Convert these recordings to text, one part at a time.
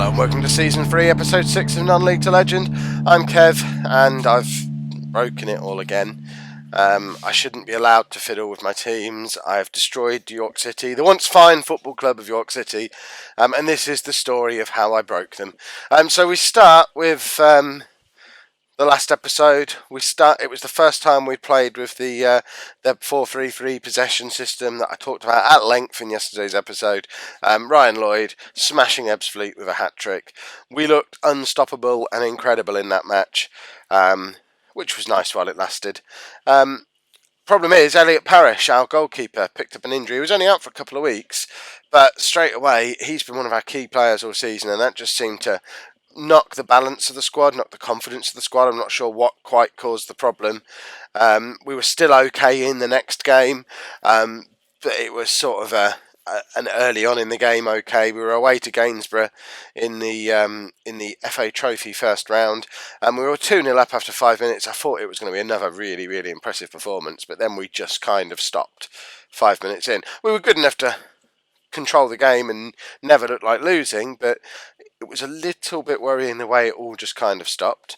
Hello and welcome to Season 3, Episode 6 of Non-League to Legend. I'm Kev, and I've broken it all again. I shouldn't be allowed to fiddle with my teams. I have destroyed York City, the once fine football club of York City, and this is the story of how I broke them. So we start with the last episode. It was the first time we played with the 4-3-3 possession system that I talked about at length in yesterday's episode. Ryan Lloyd smashing Ebbsfleet with a hat-trick. We looked unstoppable and incredible in that match, which was nice while it lasted. Problem is, Elliot Parish, our goalkeeper, picked up an injury. He was only out for a couple of weeks, but straight away he's been one of our key players all season, and that just seemed to knock the balance of the squad, knock the confidence of the squad. I'm not sure what quite caused the problem. We were still okay in the next game, but it was sort of an early on in the game okay. We were away to Gainsborough in the FA Trophy first round, and we were 2-0 up after 5 minutes. I thought it was going to be another really, really impressive performance, but then we just kind of stopped 5 minutes in. We were good enough to control the game and never looked like losing, but it was a little bit worrying the way it all just kind of stopped.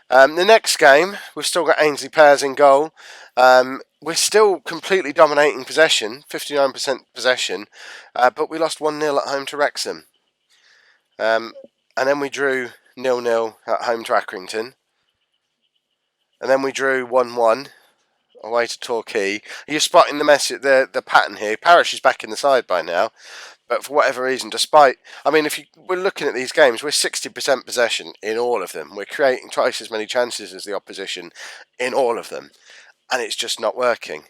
The next game, we've still got Ainsley Pears in goal. We're still completely dominating possession, 59% possession, but we lost 1-0 at home to Wrexham. And then we drew 0-0 at home to Accrington. And then we drew 1-1 away to Torquay. You're spotting the pattern here. Parish is back in the side by now. But for whatever reason, if we're looking at these games, we're 60% possession in all of them. We're creating twice as many chances as the opposition in all of them. And it's just not working.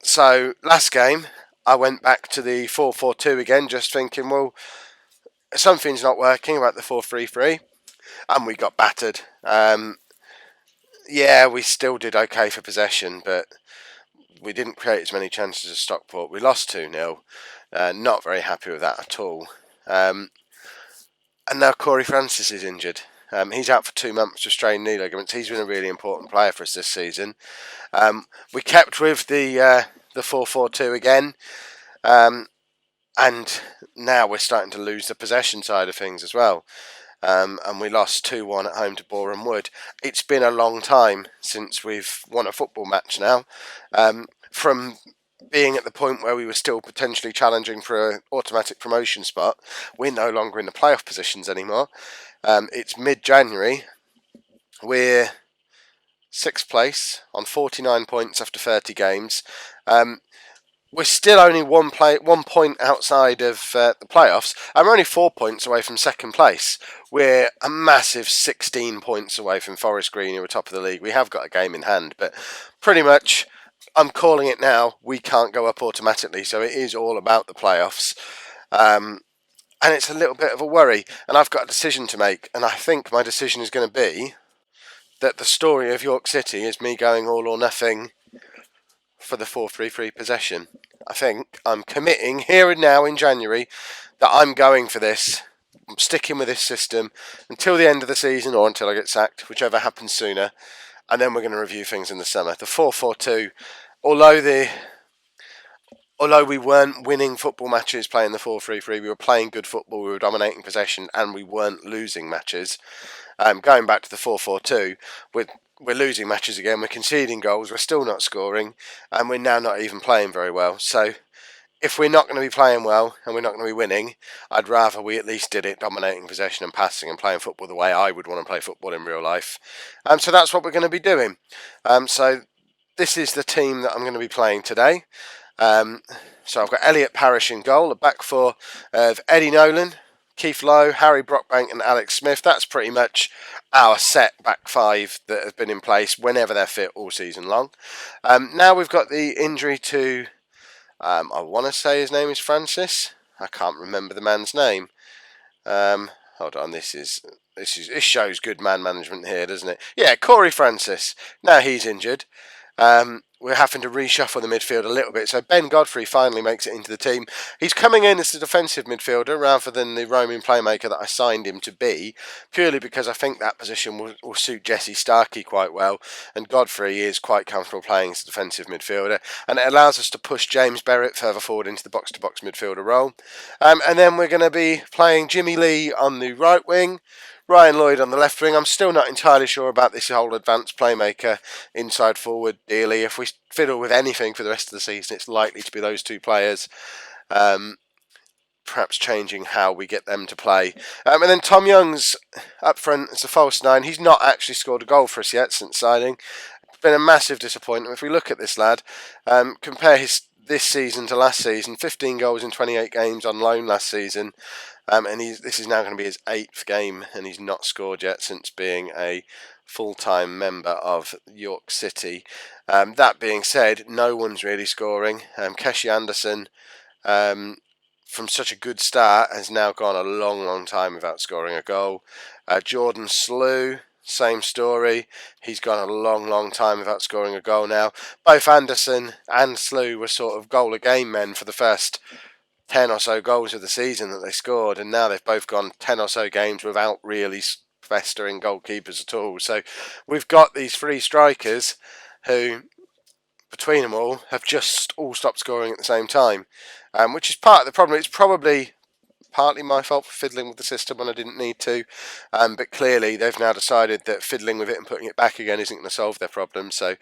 So last game, I went back to the 4-4-2 again, just thinking, well, something's not working about the 4-3-3. And we got battered. We still did okay for possession, but we didn't create as many chances as Stockport. We lost 2-0. Not very happy with that at all. And now Corey Francis is injured. He's out for 2 months with strained knee ligaments. He's been a really important player for us this season. We kept with the 4-4-2 again. And now we're starting to lose the possession side of things as well. And we lost 2-1 at home to Boreham Wood. It's been a long time since we've won a football match now. From being at the point where we were still potentially challenging for an automatic promotion spot, we're no longer in the playoff positions anymore. It's mid-January. We're 6th place on 49 points after 30 games. We're still only one point outside of the playoffs, and we're only 4 points away from second place. We're a massive 16 points away from Forest Green, who are top of the league. We have got a game in hand, but pretty much, I'm calling it now, we can't go up automatically, so it is all about the playoffs. And it's a little bit of a worry, and I've got a decision to make, and I think my decision is going to be that the story of York City is me going all or nothing for the 4-3-3 possession. I think I'm committing here and now in January that I'm going for this. I'm sticking with this system until the end of the season or until I get sacked, whichever happens sooner. And then we're going to review things in the summer. The 4-4-2, although we weren't winning football matches playing the 4-3-3, we were playing good football, we were dominating possession, and we weren't losing matches. Going back to the 4-4-2, we're losing matches again, we're conceding goals, we're still not scoring, and we're now not even playing very well. So if we're not going to be playing well and we're not going to be winning, I'd rather we at least did it dominating possession and passing and playing football the way I would want to play football in real life. So that's what we're going to be doing. So this is the team that I'm going to be playing today. So I've got Elliot Parish in goal, a back four of Eddie Nolan, Keith Lowe, Harry Brockbank and Alex Smith. That's pretty much our set back five that has been in place whenever they're fit all season long. Now we've got the injury to... I want to say his name is Francis. I can't remember the man's name. Hold on, this shows good man management here, doesn't it? Yeah, Corey Francis. Now he's injured. we're having to reshuffle the midfield a little bit. So Ben Godfrey finally makes it into the team. He's coming in as a defensive midfielder rather than the roaming playmaker that I signed him to be, purely because I think that position will suit Jesse Starkey quite well, and Godfrey is quite comfortable playing as a defensive midfielder, and it allows us to push James Berrett further forward into the box-to-box midfielder role. And then we're going to be playing Jimmy Lee on the right wing, Ryan Lloyd on the left wing. I'm still not entirely sure about this whole advanced playmaker inside forward dealy. If we fiddle with anything for the rest of the season, it's likely to be those two players. Perhaps changing how we get them to play. And then Tom Young's up front as a false nine. He's not actually scored a goal for us yet since signing. It's been a massive disappointment. If we look at this lad, compare this season to last season, 15 goals in 28 games on loan last season. And this is now going to be his 8th game, and he's not scored yet since being a full-time member of York City. That being said, no one's really scoring. Keshi Anderson, from such a good start, has now gone a long time without scoring a goal. Jordan Slew, same story. He's gone a long time without scoring a goal now. Both Anderson and Slew were sort of goal-a-game men for the first 10 or so goals of the season that they scored, and now they've both gone 10 or so games without really festering goalkeepers at all. So we've got these 3 strikers who, between them all, have just all stopped scoring at the same time, which is part of the problem. It's probably partly my fault for fiddling with the system when I didn't need to, but clearly they've now decided that fiddling with it and putting it back again isn't going to solve their problem. So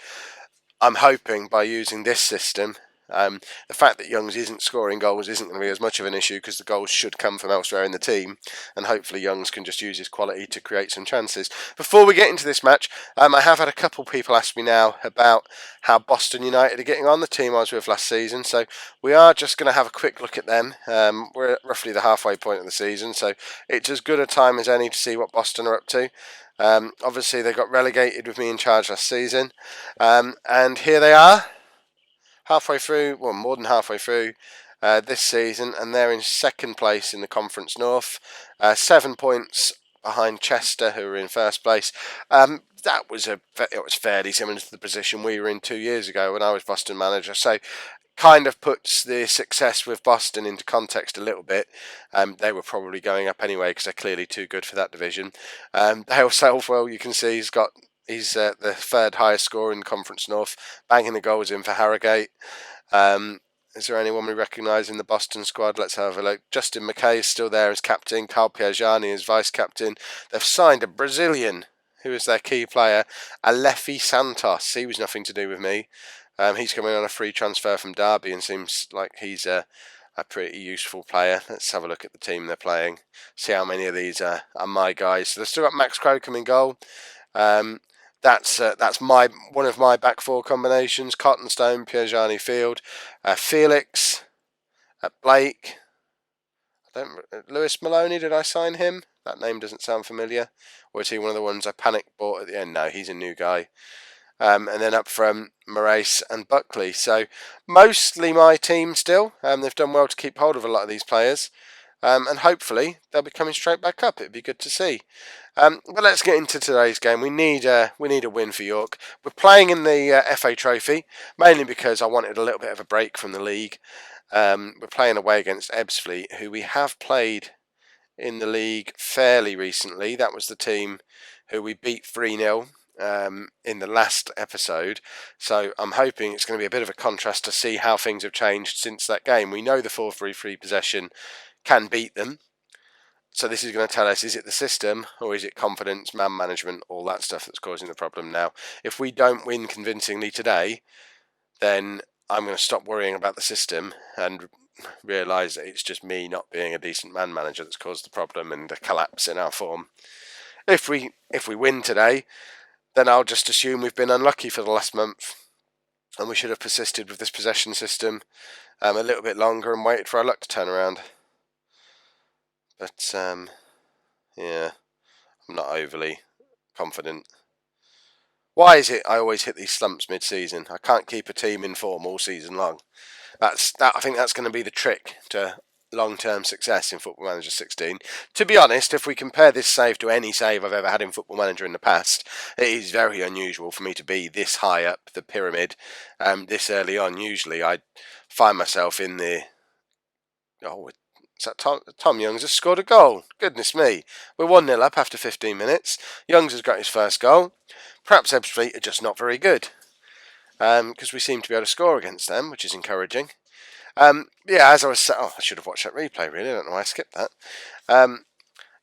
I'm hoping by using this system, the fact that Youngs isn't scoring goals isn't going to be as much of an issue, because the goals should come from elsewhere in the team, and hopefully Youngs can just use his quality to create some chances. Before we get into this match, I have had a couple people ask me now about how Boston United are getting on, the team I was with last season, so we are just going to have a quick look at them. We're at roughly the halfway point of the season, so it's as good a time as any to see what Boston are up to. Obviously they got relegated with me in charge last season, and here they are, halfway through, well, more than halfway through this season, and they're in 2nd place in the Conference North, 7 points behind Chester, who are in 1st place. It was fairly similar to the position we were in 2 years ago when I was Boston manager, so kind of puts the success with Boston into context a little bit. They were probably going up anyway because they're clearly too good for that division. Dale Southwell, you can see, he's the 3rd highest scorer in Conference North, banging the goals in for Harrogate. Is there anyone we recognise in the Boston squad? Let's have a look. Justin McKay is still there as captain. Carl Piagiani is vice-captain. They've signed a Brazilian, who is their key player, Alefi Santos. He was nothing to do with me. He's coming on a free transfer from Derby and seems like he's a pretty useful player. Let's have a look at the team they're playing, see how many of these are my guys. So they've still got Max Crocombe in goal. That's one of my back 4 combinations: Cottonstone, Piagiani, Field, Felix, Blake. Lewis Maloney, did I sign him? That name doesn't sound familiar. Or is he one of the ones I panicked bought at the end? No, he's a new guy. And then up from Moraes and Buckley. So mostly my team still. They've done well to keep hold of a lot of these players. And hopefully they'll be coming straight back up. It'd be good to see. But let's get into today's game. We need a win for York. We're playing in the FA Trophy, mainly because I wanted a little bit of a break from the league. We're playing away against Ebbsfleet, who we have played in the league fairly recently. That was the team who we beat 3-0 in the last episode. So I'm hoping it's going to be a bit of a contrast to see how things have changed since that game. We know the 4-3-3 possession can beat them. So this is going to tell us, is it the system or is it confidence, man management, all that stuff that's causing the problem now. If we don't win convincingly today, then I'm going to stop worrying about the system and realise that it's just me not being a decent man manager that's caused the problem and the collapse in our form. If we win today, then I'll just assume we've been unlucky for the last month and we should have persisted with this possession system a little bit longer and waited for our luck to turn around. But, yeah, I'm not overly confident. Why is it I always hit these slumps mid-season? I can't keep a team in form all season long. I think that's going to be the trick to long-term success in Football Manager 16. To be honest, if we compare this save to any save I've ever had in Football Manager in the past, it is very unusual for me to be this high up the pyramid this early on. Usually I find myself in the... Oh, is that Tom Youngs has scored a goal. Goodness me. We're 1-0 up after 15 minutes. Youngs has got his first goal. Perhaps Ebbsfleet are just not very good, because we seem to be able to score against them, which is encouraging. Yeah, as I was saying... Oh, I should have watched that replay, really. I don't know why I skipped that.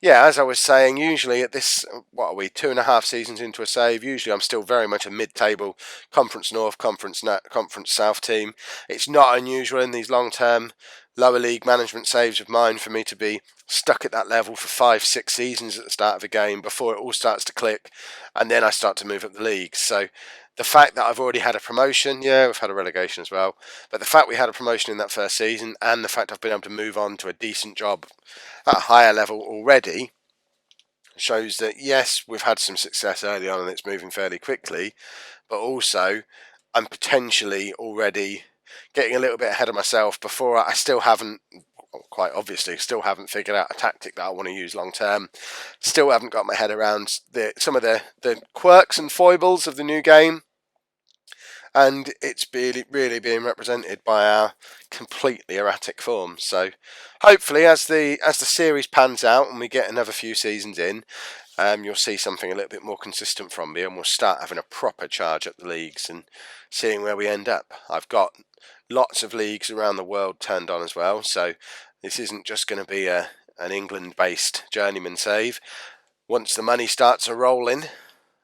Yeah, as I was saying, usually at this, what are we, 2.5 seasons into a save, usually I'm still very much a mid-table Conference North, Conference South team. It's not unusual in these long-term lower league management saves of mine for me to be stuck at that level for 5-6 seasons at the start of a game before it all starts to click, and then I start to move up the leagues. So the fact that I've already had a promotion, yeah, we've had a relegation as well, but the fact we had a promotion in that first season and the fact I've been able to move on to a decent job at a higher level already shows that, yes, we've had some success early on and it's moving fairly quickly, but also I'm potentially already getting a little bit ahead of myself before I still haven't, quite obviously, still haven't figured out a tactic that I want to use long term. Still haven't got my head around some of the quirks and foibles of the new game. And it's really being represented by our completely erratic form. So hopefully as the series pans out and we get another few seasons in, you'll see something a little bit more consistent from me, and we'll start having a proper charge at the leagues and seeing where we end up. I've got lots of leagues around the world turned on as well, so this isn't just going to be an England-based journeyman save. Once the money starts rolling,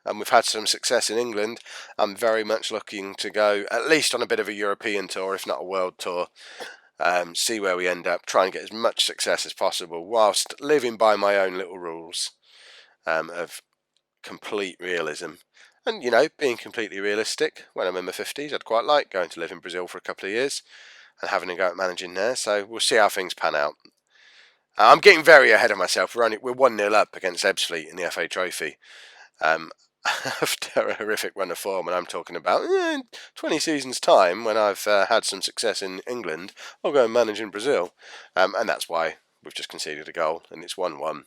and we've had some success in England, I'm very much looking to go at least on a bit of a European tour, if not a world tour, see where we end up, try and get as much success as possible whilst living by my own little rules of complete realism. And, you know, being completely realistic, when I'm in my 50s, I'd quite like going to live in Brazil for a couple of years and having a go at managing there, so we'll see how things pan out. I'm getting very ahead of myself. We're 1-0 up against Ebbsfleet in the FA Trophy. After a horrific run of form, and I'm talking about 20 seasons' time, when I've had some success in England, I'll go and manage in Brazil. And that's why we've just conceded a goal, and it's 1-1.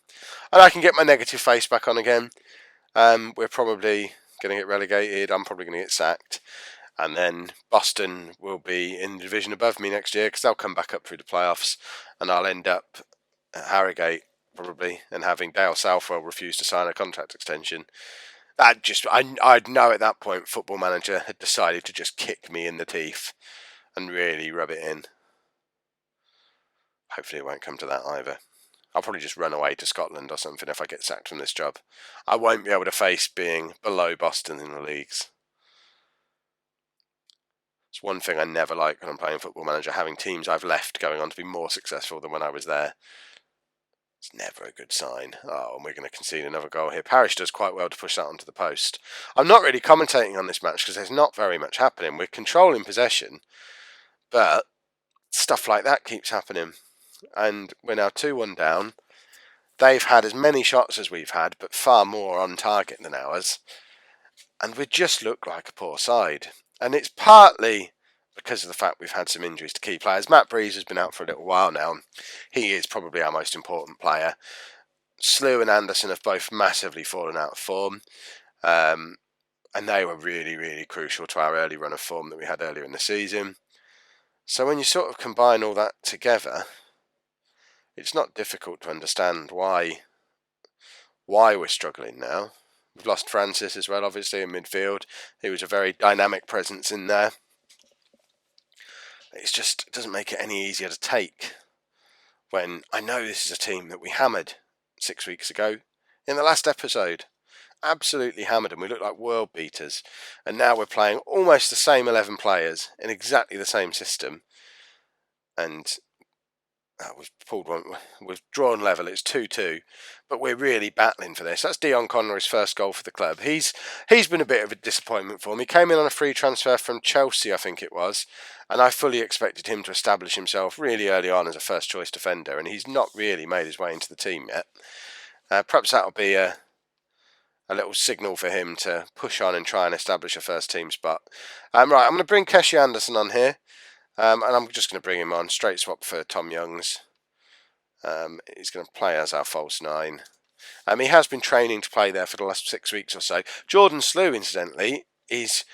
And I can get my negative face back on again. We're probably going to get relegated. I'm probably going to get sacked. And then Boston will be in the division above me next year because they'll come back up through the playoffs, and I'll end up at Harrogate probably, and having Dale Southwell refuse to sign a contract extension. I'd know at that point Football Manager had decided to just kick me in the teeth and really rub it in. Hopefully it won't come to that either. I'll probably just run away to Scotland or something if I get sacked from this job. I won't be able to face being below Boston in the leagues. It's one thing I never like when I'm playing Football Manager, having teams I've left going on to be more successful than when I was there. It's never a good sign. Oh, and we're going to concede another goal here. Parish does quite well to push that onto the post. I'm not really commentating on this match because there's not very much happening. We're controlling possession, but stuff like that keeps happening. And we're now 2-1 down. They've had as many shots as we've had, but far more on target than ours. And we just look like a poor side. And it's partly because of the fact we've had some injuries to key players. Matt Breeze has been out for a little while now. He is probably our most important player. Slew and Anderson have both massively fallen out of form. And they were really crucial to our early run of form that we had earlier in the season. So when you sort of combine all that together, it's not difficult to understand why we're struggling now. We've lost Francis as well, obviously, in midfield. He was a very dynamic presence in there. It doesn't make it any easier to take when I know this is a team that we hammered 6 weeks ago in the last episode. Absolutely hammered them. We look like world beaters. And now we're playing almost the same 11 players in exactly the same system. And we've drawn level. It's 2-2, but we're really battling for this. That's Dion Connery's first goal for the club. He's been a bit of a disappointment for me. He came in on a free transfer from Chelsea, I think it was, and I fully expected him to establish himself really early on as a first choice defender, and he's not really made his way into the team yet. Perhaps that'll be a little signal for him to push on and try and establish a first team spot. Right, I'm going to bring Keshi Anderson on here. And I'm just going to bring him on, straight swap for Tom Youngs. He's going to play as our false 9. He has been training to play there for the last 6 weeks or so. Jordan Slew, incidentally, is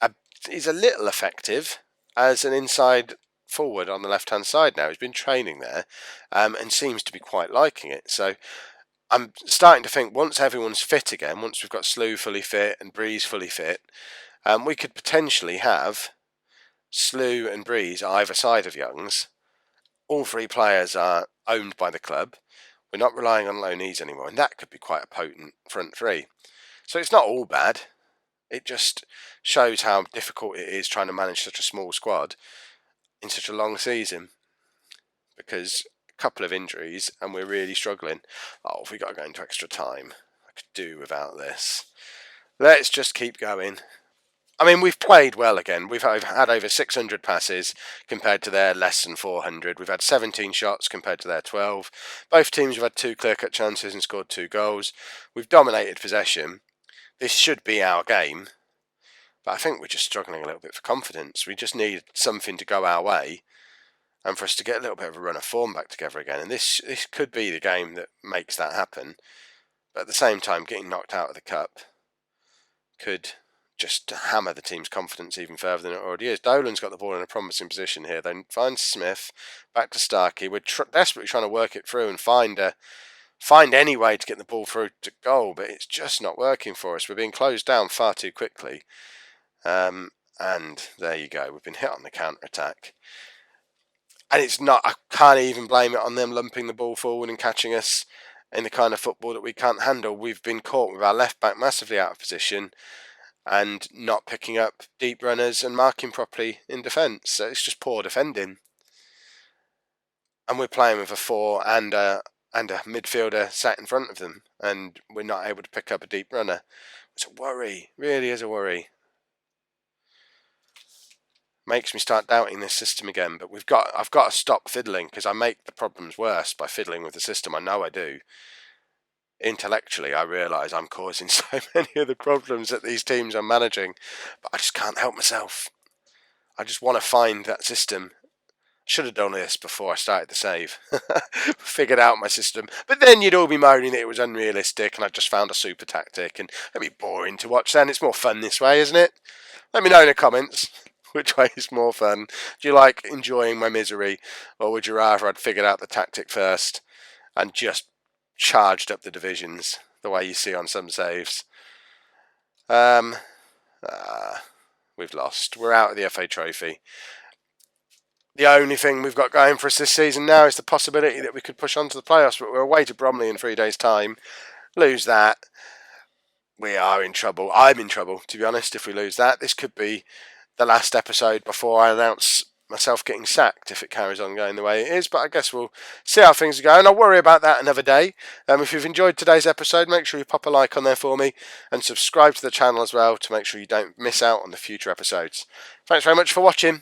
a little effective as an inside forward on the left-hand side now. He's been training there and seems to be quite liking it. So I'm starting to think once everyone's fit again, once we've got Slew fully fit and Breeze fully fit, we could potentially have Slew and Breeze either side of Youngs. All 3 players are owned by the club. We're not relying on loanees anymore, and that could be quite a potent front 3. So it's not all bad. It just shows how difficult it is trying to manage such a small squad in such a long season. Because a couple of injuries and we're really struggling. Oh, we got to go into extra time. I could do without this. Let's just keep going. I mean, we've played well again. We've had over 600 passes compared to their less than 400. We've had 17 shots compared to their 12. Both teams have had 2 clear-cut chances and scored 2 goals. We've dominated possession. This should be our game. But I think we're just struggling a little bit for confidence. We just need something to go our way and for us to get a little bit of a run of form back together again. And this could be the game that makes that happen. But at the same time, getting knocked out of the cup could just hammer the team's confidence even further than it already is. Dolan's got the ball in a promising position here. Then finds Smith, back to Starkey. We're desperately trying to work it through and find any way to get the ball through to goal, but it's just not working for us. We're being closed down far too quickly. And there you go. We've been hit on the counter-attack. And it's not, I can't even blame it on them lumping the ball forward and catching us in the kind of football that we can't handle. We've been caught with our left back massively out of position and not picking up deep runners and marking properly in defence. So it's just poor defending. And we're playing with a 4 and a midfielder sat in front of them, and we're not able to pick up a deep runner. It's a worry, really is a worry. Makes me start doubting this system again, but I've got to stop fiddling, because I make the problems worse by fiddling with the system. I know I do. Intellectually, I realise I'm causing so many of the problems that these teams are managing, but I just can't help myself. I just want to find that system. Should have done this before I started the save. Figured out my system. But then you'd all be moaning that it was unrealistic and I just found a super tactic, and it'd be boring to watch then. It's more fun this way, isn't it? Let me know in the comments which way is more fun. Do you like enjoying my misery, or would you rather I'd figured out the tactic first and just charged up the divisions the way you see on some saves? We've lost. We're out of the FA Trophy. The only thing we've got going for us this season now is the possibility that we could push on to the playoffs, but we're away to Bromley in 3 days' time. Lose that, we are in trouble. I'm in trouble, to be honest, if we lose that. This could be the last episode before I announce myself getting sacked, if it carries on going the way it is, but I guess we'll see how things are going. I'll worry about that another day. If you've enjoyed today's episode, make sure you pop a like on there for me and subscribe to the channel as well to make sure you don't miss out on the future episodes. Thanks very much for watching.